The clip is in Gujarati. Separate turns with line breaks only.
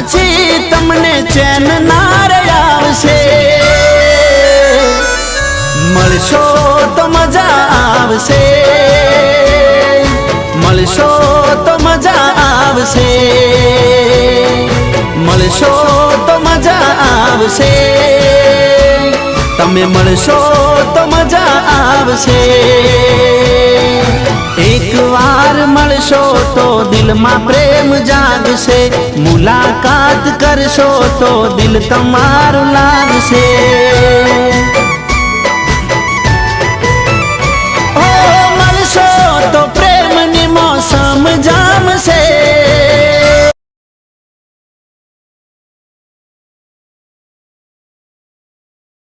પછી તમને ચેન ના રે આવશે। મળશો તો મજા આવશે, મળશો તો મજા આવશે, મળશો તો મજા આવશે, તમે મળશો તો મજા આવશે। एक बार મળશો તો દિલમાં પ્રેમ જાગશે, મુલાકાત કરશો તો દિલ તમારું લાગશે।